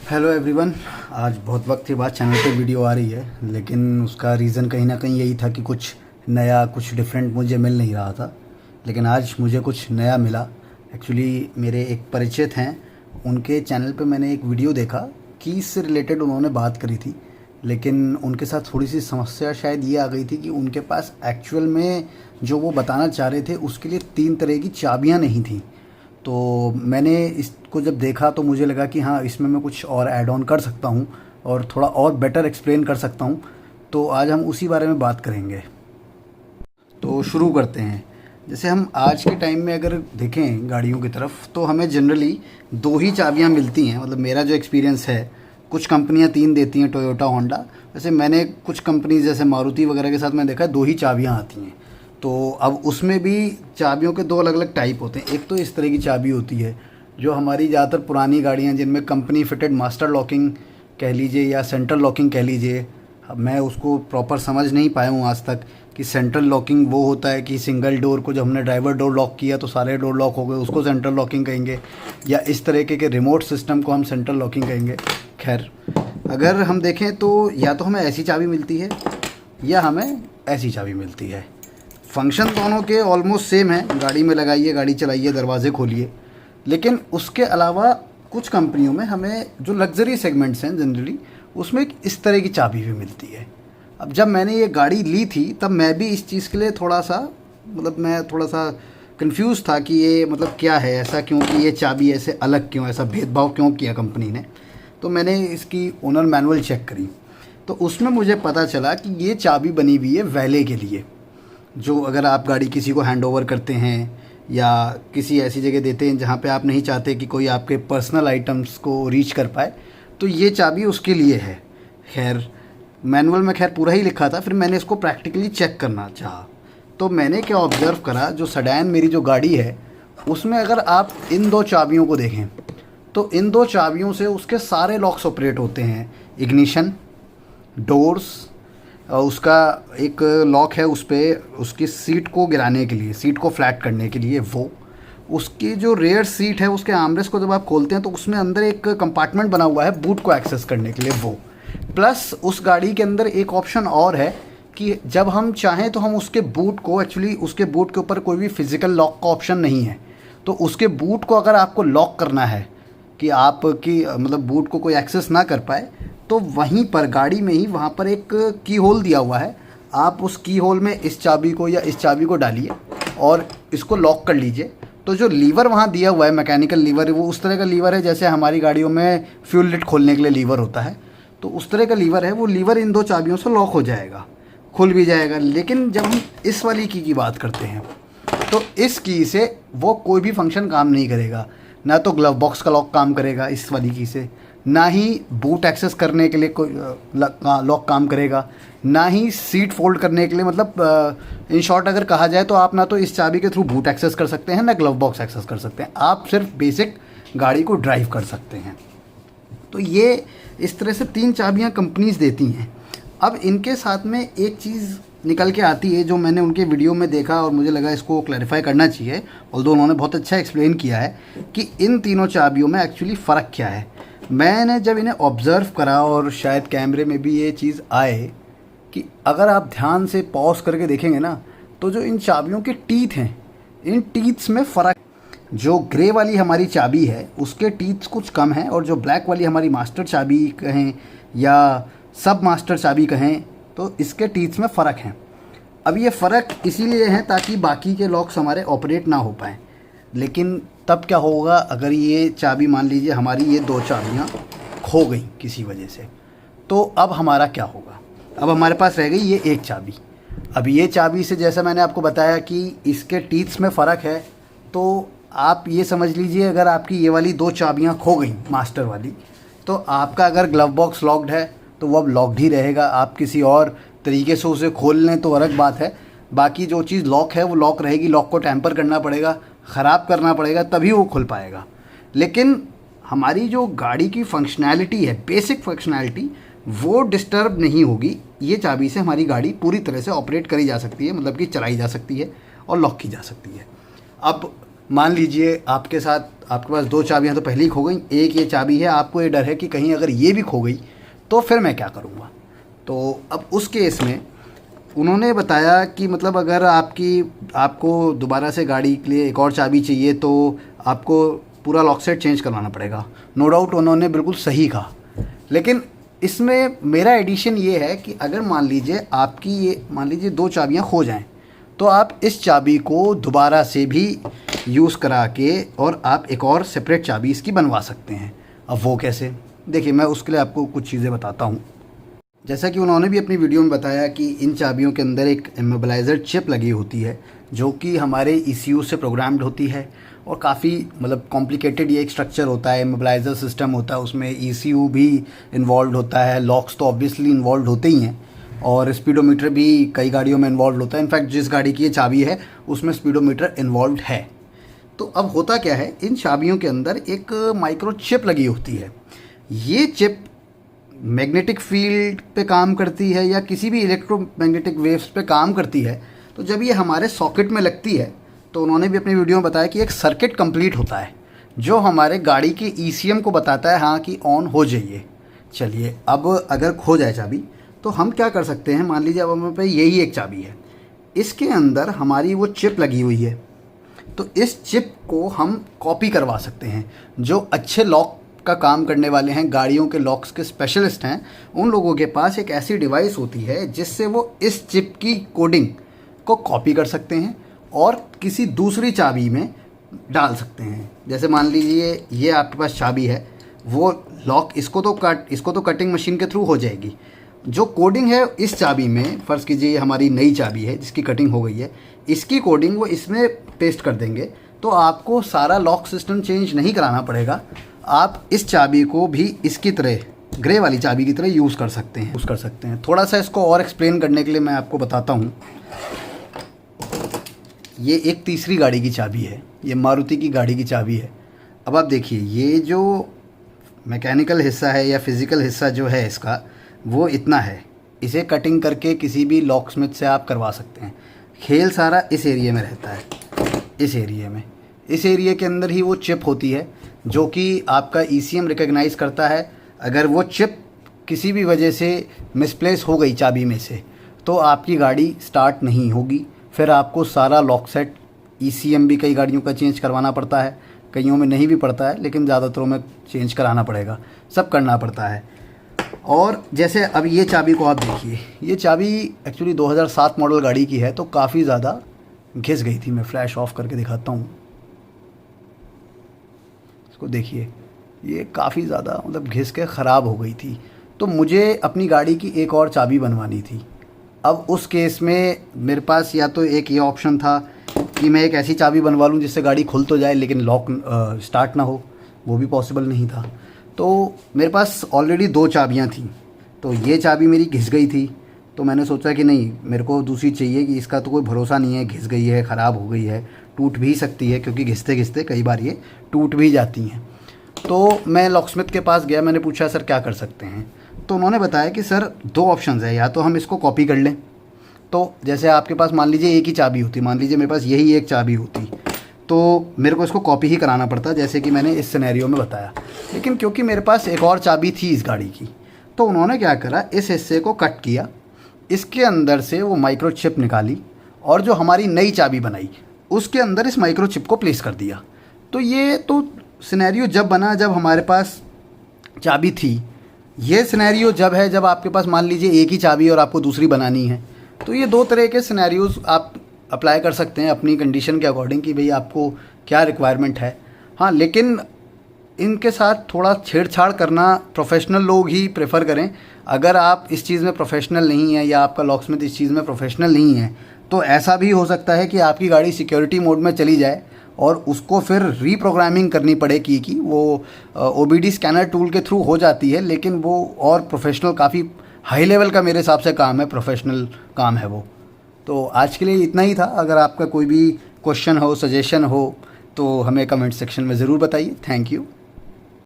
Hello everyone. आज बहुत वक्त के बाद चैनल पे वीडियो आ रही है, लेकिन उसका रीज़न कहीं ना कहीं यही था कि कुछ नया, कुछ डिफरेंट मुझे मिल नहीं रहा था। लेकिन आज मुझे कुछ नया मिला। एक्चुअली मेरे एक परिचित हैं, उनके चैनल पे मैंने एक वीडियो देखा कि इससे रिलेटेड उन्होंने बात करी थी। लेकिन उनके साथ थोड़ी सी समस्या शायद ये आ गई थी कि उनके पास एक्चुअल में जो वो बताना चाह रहे थे उसके लिए 3 तरह की चाबियाँ नहीं थी। तो मैंने इसको जब देखा तो मुझे लगा कि हाँ, इसमें मैं कुछ और ऐड ऑन कर सकता हूँ और थोड़ा और बेटर एक्सप्लेन कर सकता हूँ। तो आज हम उसी बारे में बात करेंगे। तो शुरू करते हैं। जैसे हम आज के टाइम में अगर देखें गाड़ियों की तरफ, तो हमें जनरली 2 ही चाबियाँ मिलती हैं। मतलब मेरा जो एक्सपीरियंस है, कुछ कंपनियाँ 3 देती हैं, टोयोटा, होंडा। वैसे मैंने कुछ कंपनी जैसे मारुति वगैरह के साथ मैंने देखा है 2 ही चाबियाँ आती हैं। तो अब उसमें भी चाबियों के 2 अलग अलग टाइप होते हैं। एक तो इस तरह की चाबी होती है जो हमारी ज़्यादातर पुरानी गाड़ियाँ जिनमें कंपनी फिटेड मास्टर लॉकिंग कह लीजिए या सेंट्रल लॉकिंग कह लीजिए। अब मैं उसको प्रॉपर समझ नहीं पाया हूँ आज तक कि सेंट्रल लॉकिंग वो होता है कि सिंगल डोर को जब हमने ड्राइवर डोर लॉक किया तो सारे डोर लॉक हो गए, उसको सेंट्रल लॉकिंग कहेंगे, या इस तरीके के रिमोट सिस्टम को हम सेंट्रल लॉकिंग कहेंगे। खैर, अगर हम देखें तो या तो हमें ऐसी चाबी मिलती है या हमें ऐसी चाबी मिलती है। फंक्शन दोनों के ऑलमोस्ट सेम है, गाड़ी में लगाइए, गाड़ी चलाइए, दरवाजे खोलिए। लेकिन उसके अलावा कुछ कंपनियों में हमें जो लग्जरी सेगमेंट्स हैं जनरली, उसमें एक इस तरह की चाबी भी मिलती है। अब जब मैंने ये गाड़ी ली थी तब मैं भी इस चीज़ के लिए थोड़ा सा मैं थोड़ा सा कंफ्यूज था कि ये मतलब क्या है, ऐसा क्यों कि ये चाबी ऐसे अलग क्यों, ऐसा भेदभाव क्यों किया कंपनी ने। तो मैंने इसकी ओनर मैनुअल चेक करी तो उसमें मुझे पता चला कि ये चाबी बनी हुई है वैले के लिए। जो अगर आप गाड़ी किसी को हैंड ओवर करते हैं या किसी ऐसी जगह देते हैं जहाँ पे आप नहीं चाहते कि कोई आपके पर्सनल आइटम्स को रीच कर पाए, तो ये चाबी उसके लिए है। खैर, मैनुअल में खैर पूरा ही लिखा था, फिर मैंने इसको प्रैक्टिकली चेक करना चाहा। तो मैंने क्या ऑब्ज़र्व करा, जो सेडान मेरी जो गाड़ी है उसमें अगर आप इन 2 चाबियों को देखें तो इन 2 चाबियों से उसके सारे लॉक्स ऑपरेट होते हैं। इग्निशन, डोर्स, उसका एक लॉक है उस पर उसकी सीट को गिराने के लिए, सीट को फ्लैट करने के लिए वो। उसकी जो रेयर सीट है उसके आर्मरेस्ट को जब आप खोलते हैं तो उसमें अंदर एक कंपार्टमेंट बना हुआ है बूट को एक्सेस करने के लिए वो। प्लस उस गाड़ी के अंदर एक ऑप्शन और है कि जब हम चाहें तो हम उसके बूट को, एक्चुअली उसके बूट के ऊपर कोई भी फिज़िकल लॉक का ऑप्शन नहीं है, तो उसके बूट को अगर आपको लॉक करना है कि आपकी मतलब बूट को कोई एक्सेस ना कर पाए, तो वहीं पर गाड़ी में ही वहाँ पर एक की होल दिया हुआ है। आप उस की होल में इस चाबी को या इस चाबी को डालिए और इसको लॉक कर लीजिए। तो जो लीवर वहाँ दिया हुआ है, मैकेनिकल लीवर, वो उस तरह का लीवर है जैसे हमारी गाड़ियों में फ्यूल लिट खोलने के लिए लीवर होता है। तो उस तरह का लीवर है, वो लीवर इन 2 चाबियों से लॉक हो जाएगा, खुल भी जाएगा। लेकिन जब हम इस वाली की बात करते हैं तो इस की से वो कोई भी फंक्शन काम नहीं करेगा। ना तो ग्लव बॉक्स का लॉक काम करेगा इस वाली की से, ना ही बूट एक्सेस करने के लिए कोई लॉक काम करेगा, ना ही सीट फोल्ड करने के लिए। मतलब इन शॉर्ट अगर कहा जाए तो आप ना तो इस चाबी के थ्रू बूट एक्सेस कर सकते हैं, ना ग्लव बॉक्स एक्सेस कर सकते हैं। आप सिर्फ बेसिक गाड़ी को ड्राइव कर सकते हैं। तो ये इस तरह से 3 चाबियाँ कंपनीज देती हैं। अब इनके साथ में एक चीज़ निकल के आती है जो मैंने उनके वीडियो में देखा और मुझे लगा इसको क्लैरिफाई करना चाहिए, ऑल्दो उन्होंने बहुत अच्छा एक्सप्लेन किया है कि इन तीनों चाबियों में एक्चुअली फ़र्क क्या है। मैंने जब इन्हें ऑब्ज़र्व करा और शायद कैमरे में भी ये चीज़ आए कि अगर आप ध्यान से पॉज करके देखेंगे ना, तो जो इन चाबियों के टीथ हैं, इन टीथ्स में फ़र्क। जो ग्रे वाली हमारी चाबी है उसके टीथ्स कुछ कम हैं, और जो ब्लैक वाली हमारी मास्टर चाबी कहें या सब मास्टर चाबी कहें, तो इसके टीथ्स में फ़र्क हैं। अब ये फ़र्क इसीलिए है ताकि बाकी के लॉक्स हमारे ऑपरेट ना हो पाएँ। लेकिन तब क्या होगा अगर ये चाबी, मान लीजिए हमारी ये 2 चाबियाँ खो गई किसी वजह से, तो अब हमारा क्या होगा। अब हमारे पास रह गई ये एक चाबी। अब ये चाबी से, जैसा मैंने आपको बताया कि इसके टीथ्स में फ़र्क है, तो आप ये समझ लीजिए अगर आपकी ये वाली 2 चाबियाँ खो गई मास्टर वाली, तो आपका अगर ग्लव बॉक्स लॉक्ड है तो वो अब लॉक्ड ही रहेगा। आप किसी और तरीके से उसे खोल लें तो अलग बात है, बाकी जो चीज़ लॉक है वो लॉक रहेगी। लॉक को टैम्पर करना पड़ेगा, ख़राब करना पड़ेगा, तभी वो खुल पाएगा। लेकिन हमारी जो गाड़ी की फंक्शनैलिटी है, बेसिक फंक्शनैलिटी, वो डिस्टर्ब नहीं होगी। ये चाबी से हमारी गाड़ी पूरी तरह से ऑपरेट करी जा सकती है, मतलब कि चलाई जा सकती है और लॉक की जा सकती है। अब मान लीजिए आपके साथ आपके पास 2 चाबियाँ तो पहले ही खो गई, एक ये चाबी है, आपको ये डर है कि कहीं अगर ये भी खो गई तो फिर मैं क्या करूँगा। तो अब उस केस में उन्होंने बताया कि मतलब अगर आपको दोबारा से गाड़ी के लिए एक और चाबी चाहिए तो आपको पूरा लॉक सेट चेंज करवाना पड़ेगा। नो डाउट उन्होंने बिल्कुल सही कहा, लेकिन इसमें मेरा एडिशन ये है कि अगर मान लीजिए 2 चाबियाँ खो जाएं तो आप इस चाबी को दोबारा से भी यूज़ करा के और आप एक और सेपरेट चाबी इसकी बनवा सकते हैं। अब वो कैसे, देखिए मैं उसके लिए आपको कुछ चीज़ें बताता हूँ। जैसा कि उन्होंने भी अपनी वीडियो में बताया कि इन चाबियों के अंदर एक इमोबिलाइज़र चिप लगी होती है जो कि हमारे ECU से प्रोग्राम्ड होती है और काफ़ी मतलब कॉम्प्लिकेटेड ये एक स्ट्रक्चर होता है। इमोबिलाइज़र सिस्टम होता है, उसमें ECU भी इन्वॉल्व होता है, लॉक्स तो ऑब्वियसली इन्वॉल्व होते ही हैं और स्पीडोमीटर भी कई गाड़ियों में इन्वॉल्व होता है। इनफैक्ट जिस गाड़ी की ये चाबी है उसमें स्पीडोमीटर इन्वॉल्व है। तो अब होता क्या है, इन चाबियों के अंदर एक माइक्रो चिप लगी होती है। ये चिप मैग्नेटिक फील्ड पे काम करती है या किसी भी इलेक्ट्रोमैग्नेटिक वेव्स पे काम करती है। तो जब ये हमारे सॉकेट में लगती है तो उन्होंने भी अपनी वीडियो में बताया कि एक सर्किट कंप्लीट होता है जो हमारे गाड़ी के ECM को बताता है हाँ कि ऑन हो जाइए। चलिए अब अगर खो जाए चाबी तो हम क्या कर सकते हैं, मान लीजिए अब हमारे पे यही एक चाबी है, इसके अंदर हमारी वो चिप लगी हुई है, तो इस चिप को हम कॉपी करवा सकते हैं। जो अच्छे लॉक का काम करने वाले हैं, गाड़ियों के लॉक्स के स्पेशलिस्ट हैं, उन लोगों के पास एक ऐसी डिवाइस होती है जिससे वो इस चिप की कोडिंग को कॉपी कर सकते हैं और किसी दूसरी चाबी में डाल सकते हैं। जैसे मान लीजिए ये आपके पास चाबी है, वो लॉक इसको तो कटिंग मशीन के थ्रू हो जाएगी। जो कोडिंग है इस चाबी में, फ़र्ज़ कीजिए हमारी नई चाबी है जिसकी कटिंग हो गई है, इसकी कोडिंग वो इसमें पेस्ट कर देंगे तो आपको सारा लॉक सिस्टम चेंज नहीं कराना पड़ेगा। आप इस चाबी को भी इसकी तरह ग्रे वाली चाबी की तरह यूज़ कर सकते हैं। थोड़ा सा इसको और एक्सप्लेन करने के लिए मैं आपको बताता हूँ। ये एक तीसरी गाड़ी की चाबी है, ये मारुति की गाड़ी की चाबी है। अब आप देखिए ये जो मैकेनिकल हिस्सा है या फिज़िकल हिस्सा जो है इसका, वो इतना है। इसे कटिंग करके किसी भी लॉक स्मिथ से आप करवा सकते हैं। खेल सारा इस एरिया में रहता है, इस एरिया के अंदर ही वो चिप होती है जो कि आपका ECM रिकॉग्नाइज़ करता है। अगर वो चिप किसी भी वजह से मिसप्लेस हो गई चाबी में से तो आपकी गाड़ी स्टार्ट नहीं होगी। फिर आपको सारा लॉक सेट, ECM भी कई गाड़ियों का चेंज करवाना पड़ता है, कईयों में नहीं भी पड़ता है, लेकिन ज़्यादातरों में चेंज कराना पड़ेगा, सब करना पड़ता है। और जैसे अब ये चाबी को आप देखिए, ये चाबी एक्चुअली 2007 मॉडल गाड़ी की है तो काफ़ी ज़्यादा घिस गई थी। मैं फ्लैश ऑफ करके दिखाता हूँ, इसको देखिए, ये काफ़ी ज़्यादा मतलब घिस के ख़राब हो गई थी। तो मुझे अपनी गाड़ी की एक और चाबी बनवानी थी। अब उस केस में मेरे पास या तो एक ये ऑप्शन था कि मैं एक ऐसी चाबी बनवा लूँ जिससे गाड़ी खुल तो जाए लेकिन लॉक स्टार्ट ना हो, वो भी पॉसिबल नहीं था। तो मेरे पास ऑलरेडी 2 चाबियाँ थीं, तो ये चाबी मेरी घिस गई थी। तो मैंने सोचा कि नहीं, मेरे को दूसरी चाहिए, कि इसका तो कोई भरोसा नहीं है, घिस गई है, ख़राब हो गई है, टूट भी सकती है, क्योंकि घिसते घिसते कई बार ये टूट भी जाती हैं। तो मैं लॉकस्मिथ के पास गया, मैंने पूछा सर क्या कर सकते हैं। तो उन्होंने बताया कि सर 2 ऑप्शंस है, या तो हम इसको कॉपी कर लें। तो जैसे आपके पास मान लीजिए एक ही चाबी होती, मान लीजिए मेरे पास यही एक चाबी होती, तो मेरे को इसको कॉपी ही कराना पड़ता, जैसे कि मैंने इस सिनेरियो में बताया। लेकिन क्योंकि मेरे पास एक और चाबी थी इस गाड़ी की, तो उन्होंने क्या करा, इस हिस्से को कट किया, इसके अंदर से वो माइक्रो चिप निकाली और जो हमारी नई चाबी बनाई उसके अंदर इस माइक्रो चिप को प्लेस कर दिया। तो ये तो सिनेरियो जब बना जब हमारे पास चाबी थी। ये सिनेरियो जब है जब आपके पास मान लीजिए एक ही चाबी और आपको दूसरी बनानी है। तो ये 2 तरह के सिनेरियोज़ आप अप्लाई कर सकते हैं अपनी कंडीशन के अकॉर्डिंग कि भाई आपको क्या रिक्वायरमेंट है। हाँ, लेकिन इनके साथ थोड़ा छेड़छाड़ करना प्रोफेशनल लोग ही प्रेफर करें। अगर आप इस चीज़ में प्रोफेशनल नहीं है या आपका लॉकस्मिथ इस चीज़ में प्रोफेशनल नहीं है, तो ऐसा भी हो सकता है कि आपकी गाड़ी सिक्योरिटी मोड में चली जाए और उसको फिर रीप्रोग्रामिंग करनी पड़े कि वो OBD स्कैनर टूल के थ्रू हो जाती है, लेकिन वो और प्रोफेशनल, काफ़ी हाई लेवल का मेरे हिसाब से काम है, प्रोफेशनल काम है वो। तो आज के लिए इतना ही था। अगर आपका कोई भी क्वेश्चन हो, सजेशन हो, तो हमें कमेंट सेक्शन में ज़रूर बताइए। Thank you.